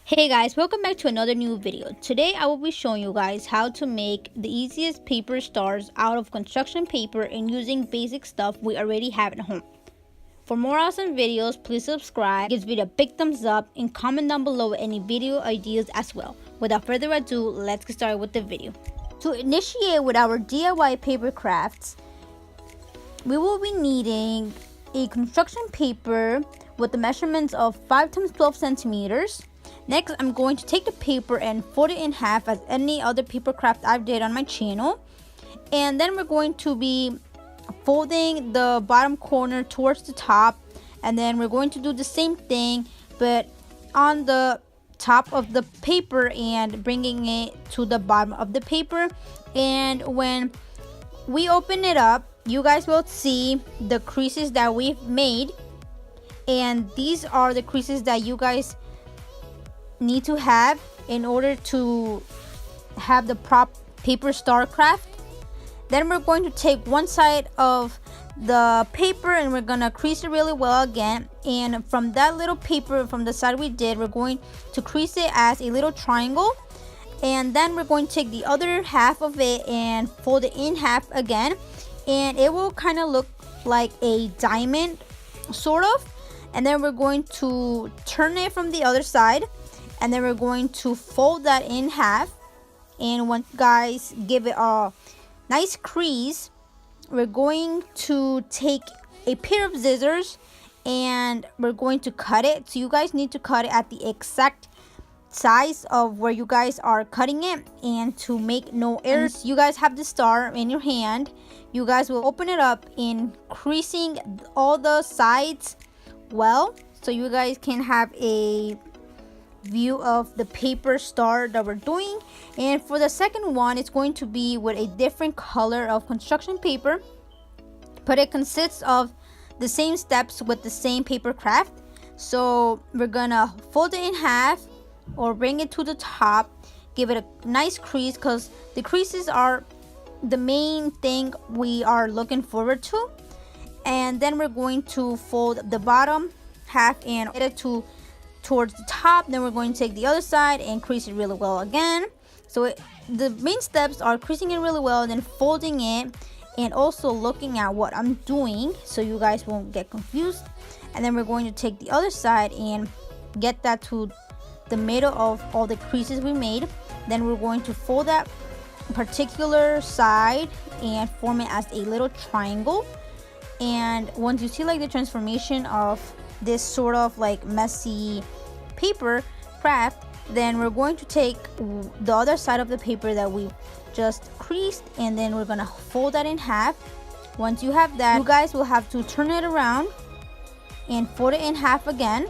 Hey guys, welcome back to another new video. Today I will be showing you guys how to make the easiest paper stars out of construction paper and using basic stuff we already have at home. For more awesome videos, please subscribe, give this video a big thumbs up, and comment down below any video ideas as well. Without further ado, let's get started with the video. To initiate with our DIY paper crafts, we will be needing a construction paper with the measurements of 5 times 12 centimeters. Next, I'm going to take the paper and fold it in half as any other paper craft I've did on my channel. And then we're going to be folding the bottom corner towards the top. And then we're going to do the same thing, but on the top of the paper and bringing it to the bottom of the paper. And when we open it up, you guys will see the creases that we've made. And these are the creases that you guys need to have in order to have the prop paper star craft. Then we're going to take one side of the paper and we're gonna crease it really well again, and from that little paper from the side we did, we're going to crease it as a little triangle. And then we're going to take the other half of it and fold it in half again, and it will kind of look like a diamond sort of. And then we're going to turn it from the other side, and then we're going to fold that in half. And once you guys give it a nice crease, we're going to take a pair of scissors and we're going to cut it. So you guys need to cut it at the exact size of where you guys are cutting it, and to make no errors, you guys have the star in your hand. You guys will open it up in creasing all the sides well, so you guys can have a view of the paper star that we're doing. And for the second one, it's going to be with a different color of construction paper, but it consists of the same steps with the same paper craft. So we're gonna fold it in half or bring it to the top, give it a nice crease, because the creases are the main thing we are looking forward to. And then we're going to fold the bottom half and get it towards the top. Then we're going to take the other side and crease it really well again. So the main steps are creasing it really well, and then folding it, and also looking at what I'm doing so you guys won't get confused. And then we're going to take the other side and get that to the middle of all the creases we made. Then we're going to fold that particular side and form it as a little triangle. And once you see like the transformation of this sort of like messy paper craft, then we're going to take the other side of the paper that we just creased, and then we're gonna fold that in half. Once you have that, you guys will have to turn it around and fold it in half again.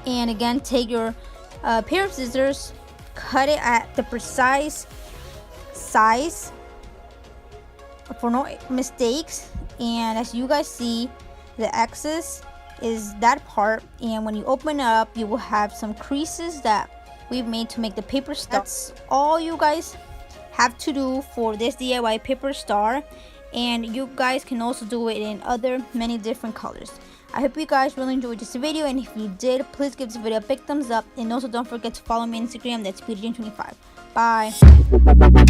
And again, take your pair of scissors, cut it at the precise size for no mistakes. And as you guys see, the excess is that part, and when you open it up, you will have some creases that we've made to make the paper star. That's all you guys have to do for this DIY paper star, and you guys can also do it in many different colors. I hope you guys really enjoyed this video, and if you did, please give this video a big thumbs up, and also don't forget to follow me on Instagram. That's PeterJane25. Bye.